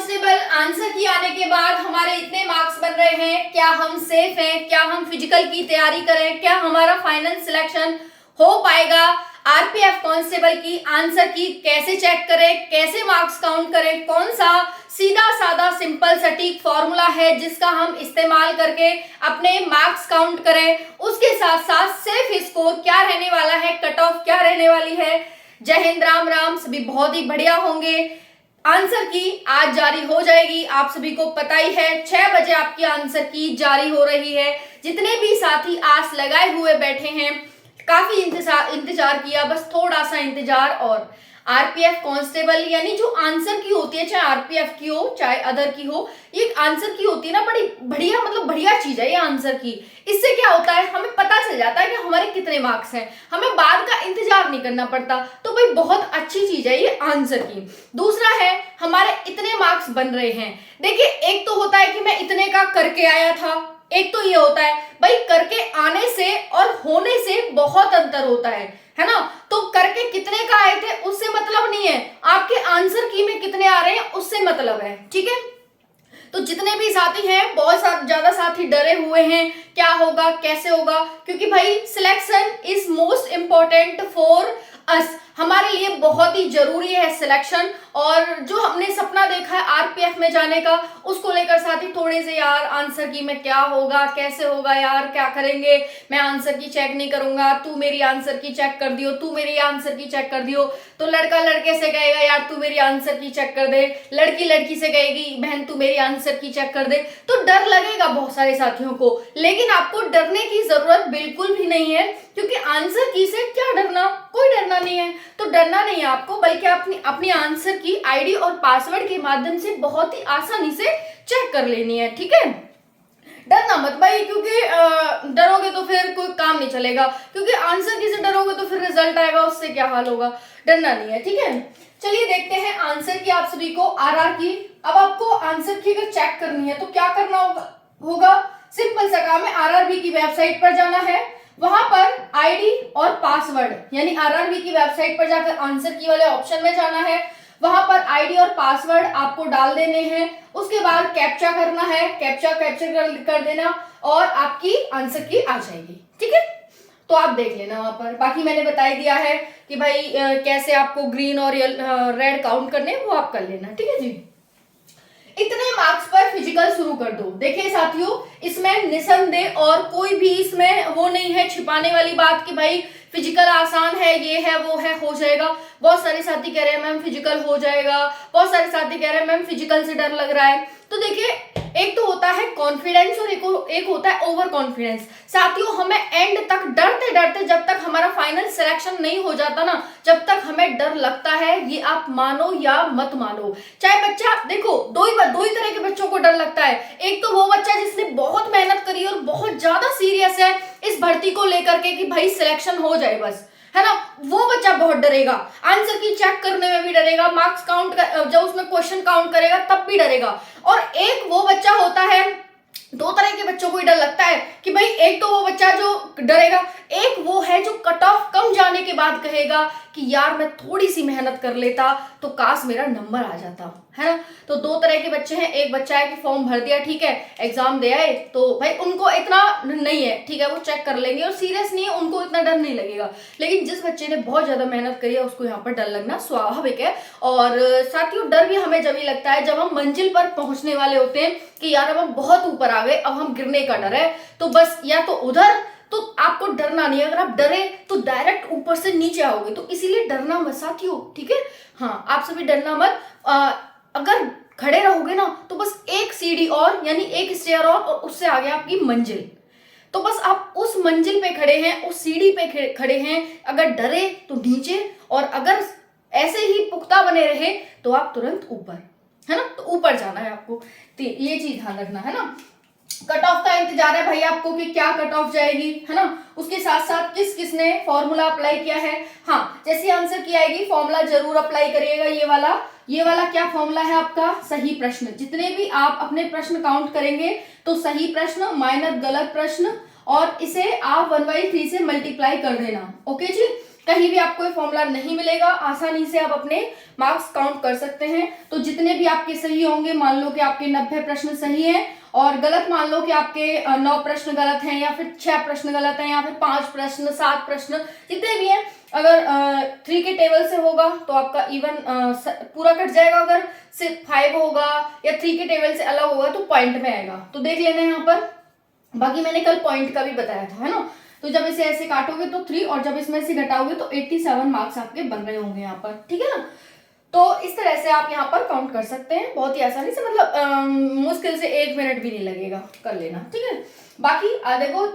Constable answer की आने के बाद हमारे इतने मार्क्स बन रहे हैं, क्या हम सेफ हैं? क्या हम फिजिकल की तैयारी करें? क्या हमारा फाइनल सिलेक्शन हो पाएगा? आरपीएफ कांस्टेबल की आंसर की कैसे चेक करें, कैसे मार्क्स काउंट करें, कौन सा सीधा साधा सिंपल सटीक फॉर्मूला है जिसका हम इस्तेमाल करके अपने मार्क्स काउंट करें, उसके साथ साथ सेफ स्कोर क्या रहने वाला है, कट ऑफ क्या रहने वाली है। जय हिंद, राम राम। सभी बहुत ही बढ़िया होंगे। आंसर की आज जारी हो जाएगी, आप सभी को पता ही है 6 बजे आपकी आंसर की जारी हो रही है। जितने भी साथी आस लगाए हुए बैठे हैं, काफी इंतजार किया, बस थोड़ा सा इंतजार और। आरपीएफ कांस्टेबल यानी जो आंसर की होती है, चाहे आरपीएफ की हो चाहे अदर की हो, ये आंसर की होती है ना, बड़ी बढ़िया मतलब बढ़िया चीज है ये आंसर की। इससे क्या होता है, हमें पता चल जाता है कि हमारे कितने मार्क्स हैं, हमें बाद का इंतजार नहीं करना पड़ता। तो भाई बहुत अच्छी चीज है ये आंसर की। दूसरा है, हमारे इतने मार्क्स बन रहे हैं। देखिए, एक तो होता है कि मैं इतने का करके आया था, एक तो ये होता है भाई करके आने से और होने से बहुत अंतर होता है ना। तो करके कितने का आए थे उससे मतलब नहीं है, आपके आंसर की में कितने आ रहे हैं उससे मतलब है, ठीक है। तो जितने भी साथी हैं, बहुत ज्यादा साथी डरे हुए हैं, क्या होगा कैसे होगा, क्योंकि भाई selection is most important for us, हमारे लिए बहुत ही जरूरी है सिलेक्शन। और जो हमने सपना देखा है आरपीएफ में जाने का, उसको लेकर साथी थोड़े से यार आंसर की में क्या होगा कैसे होगा, यार क्या करेंगे, मैं आंसर की चेक नहीं करूंगा, तू मेरी आंसर की चेक कर दियो, तू मेरी आंसर की चेक कर दियो। तो लड़का लड़के से कहेगा यार तू मेरी आंसर की चेक कर दे, लड़की लड़की से कहेगी बहन तू मेरी आंसर की चेक कर दे। तो डर लगेगा बहुत सारे साथियों को, लेकिन आपको डरने की जरूरत बिल्कुल भी नहीं है, क्योंकि आंसर की से क्या डरना, कोई डरना नहीं है। तो डरना नहीं है आपको, बल्कि अपनी आंसर की आईडी और पासवर्ड के माध्यम से बहुत ही आसानी से चेक कर लेनी है, ठीक है। डरना मत भाई, क्योंकि डरोगे तो फिर कोई काम नहीं चलेगा, क्योंकि आंसर की से डरोगे तो फिर रिजल्ट आएगा, उससे क्या हाल होगा। डरना नहीं है, ठीक है। चलिए देखते हैं आंसर की आप सभी को, आरआर की। अब आपको आंसर की अगर चेक करनी है तो क्या करना होगा, सिंपल सा काम है, आरआरबी की वेबसाइट पर जाना है, वहां पर आईडी और पासवर्ड यानी आरआरबी की वेबसाइट पर जाकर आंसर की वाले ऑप्शन में जाना है, वहां पर आईडी और पासवर्ड आपको डाल देने हैं। उसके बाद कैप्चा करना है, कैप्चा कर देना और आपकी आंसर की आ जाएगी, ठीक है। तो आप देख लेना वहां पर, बाकी मैंने बता ही दिया है कि भाई कैसे आपको ग्रीन और रेड काउंट करने, वो आप कर लेना, ठीक है जी। इतने मार्क्स पर फिजिकल शुरू कर दो। देखिए साथियों, इसमें निसंदेह और कोई भी इसमें वो नहीं है छिपाने वाली बात कि भाई फिजिकल आसान है, ये है वो है, हो जाएगा। बहुत सारे साथी कह रहे हैं मैम फिजिकल हो जाएगा, बहुत सारे साथी कह रहे हैं मैम फिजिकल से डर लग रहा है। तो देखिए, एक तो होता है कॉन्फिडेंस और एक होता है ओवर कॉन्फिडेंस। साथियों, हमें एंड तक डरते डरते जब तक हमारा फाइनल सिलेक्शन नहीं हो जाता ना, जब तक हमें डर लगता है, ये आप मानो या मत मानो। चाहे बच्चा, देखो दो ही तरह के बच्चों को डर लगता है। एक तो वो बच्चा जिसने बहुत मेहनत करी और बहुत ज्यादा सीरियस है इस भर्ती को लेकर के कि भाई सिलेक्शन हो जाए बस, है ना, वो बच्चा बहुत डरेगा। आंसर की चेक करने में भी डरेगा, मार्क्स काउंट जब उसमें क्वेश्चन काउंट करेगा तब भी डरेगा। और एक वो बच्चा होता है, दो तरह के बच्चों को ही डर लगता है कि भाई एक तो वो बच्चा जो डरेगा, एक वो है जो कट ऑफ कम जाने के बाद कहेगा कि यार मैं थोड़ी सी मेहनत कर लेता तो काश मेरा नंबर आ जाता, है ना। तो दो तरह के बच्चे हैं। एक बच्चा है कि फॉर्म भर दिया, ठीक है, एग्जाम दे आए, तो भाई उनको इतना नहीं है, ठीक है, वो चेक कर लेंगे और सीरियस नहीं है, उनको इतना डर नहीं लगेगा। लेकिन जिस बच्चे ने बहुत ज्यादा मेहनत करी है उसको यहाँ पर डर लगना स्वाभाविक है। और साथियों, डर भी हमें जब ही लगता है जब हम मंजिल पर पहुंचने वाले होते हैं कि यार अब हम बहुत ऊपर आ गए, अब हम गिरने का डर है। तो बस या तो उधर, तो आपको डरना नहीं है। अगर आप डरे तो डायरेक्ट ऊपर से नीचे आओगे, तो इसीलिए डरना मत साथियों, ठीक है। हाँ, आप सभी डरना मत। अगर खड़े रहोगे ना तो बस एक सीढ़ी और यानी एक स्टेयर और उससे आगे आपकी मंजिल। तो बस आप उस मंजिल पे खड़े हैं, उस सीढ़ी पे खड़े हैं। अगर डरे तो नीचे, और अगर ऐसे ही पुख्ता बने रहे तो आप तुरंत ऊपर, है ना। तो ऊपर जाना है आपको, तो ये चीज ध्यान रखना, है ना। कट ऑफ का इंतजार है भाई आपको कि क्या कट ऑफ जाएगी, है ना। उसके साथ साथ किस किसने फॉर्मूला अप्लाई किया है, हाँ, जैसी आंसर की आएगी फॉर्मूला जरूर अप्लाई करिएगा। ये वाला क्या फॉर्मूला है आपका, सही प्रश्न। जितने भी आप अपने प्रश्न काउंट करेंगे तो सही प्रश्न माइनस गलत प्रश्न, और इसे आप 1/3 से मल्टीप्लाई कर देना, ओके जी। कहीं भी आपको ये फॉर्मूला नहीं मिलेगा, आसानी से आप अपने मार्क्स काउंट कर सकते हैं। तो जितने भी आपके सही होंगे, मान लो कि आपके 90 प्रश्न सही हैं और गलत मान लो कि आपके 9 प्रश्न गलत हैं या फिर 6 प्रश्न गलत हैं या फिर 5 प्रश्न 7 प्रश्न जितने भी हैं, अगर 3 के टेबल से होगा तो आपका इवन पूरा कट जाएगा, अगर सिर्फ 5 होगा या 3 के टेबल से अलग होगा तो पॉइंट में आएगा। तो देख लेना यहाँ पर, बाकी मैंने कल पॉइंट का भी बताया था, है ना। तो जब इसे ऐसे काटोगे तो 3 और जब इसमें से घटाओगे तो 87 मार्क्स आपके बन रहे होंगे यहाँ पर, ठीक है ना। तो इस तरह से आप यहाँ पर काउंट कर सकते हैं बहुत ही आसानी से, मतलब मुश्किल से 1 मिनट भी नहीं लगेगा, कर लेना, ठीक है। बाकी देखो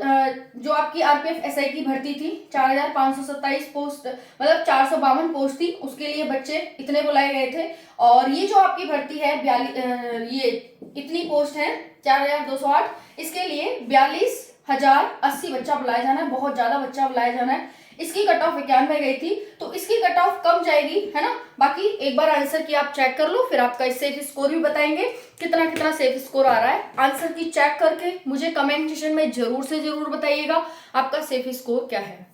जो आपकी आरपीएफ एसआई की भर्ती थी 4527 पोस्ट, मतलब 452 पोस्ट थी, उसके लिए बच्चे इतने बुलाए गए थे। और ये जो आपकी भर्ती है 42 ये इतनी पोस्ट है 4208, इसके लिए 42,080 बच्चा बुलाया जाना है, बहुत ज्यादा बच्चा बुलाया जाना है। इसकी कट ऑफ 91 गई थी, तो इसकी कट ऑफ कम जाएगी, है ना। बाकी एक बार आंसर की आप चेक कर लो, फिर आपका सेफ स्कोर भी बताएंगे कितना कितना सेफ स्कोर आ रहा है। आंसर की चेक करके मुझे कमेंट सेक्शन में जरूर से जरूर बताइएगा आपका सेफ स्कोर क्या है।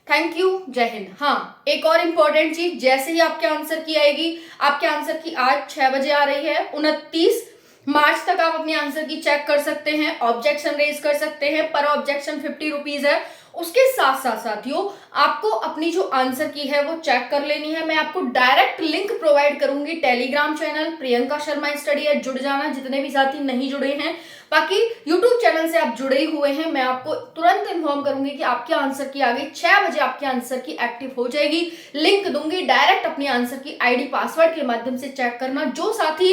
थैंक यू, जय हिंद। हाँ, एक और इम्पोर्टेंट चीज, जैसे ही आपके आंसर की आएगी, आपके आंसर की आज 6 बजे आ रही है, 29 मार्च तक आप अपने आंसर की चेक कर सकते हैं, ऑब्जेक्शन रेज कर सकते हैं। पर ऑब्जेक्शन 50 रुपीज है। उसके साथ साथ साथियों आपको अपनी जो आंसर की है वो चेक कर लेनी है। मैं आपको डायरेक्ट लिंक प्रोवाइड करूंगी Telegram channel Priyanka Sharma study है, जुड़ जाना जितने भी साथी नहीं जुड़े हैं। बाकी यूट्यूब चैनल से आप जुड़े हुए हैं, मैं आपको तुरंत इन्फॉर्म करूंगी कि आपके आंसर की आगे 6 बजे आपके आंसर की एक्टिव हो जाएगी। लिंक दूंगी, डायरेक्ट अपनी आंसर की आईडी पासवर्ड के माध्यम से चेक करना। जो साथी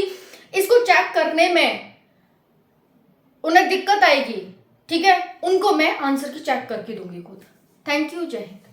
इसको चेक करने में उन्हें दिक्कत आएगी, ठीक है, उनको मैं आंसर की चेक करके दूंगी खुद। थैंक यू, जय हिंद।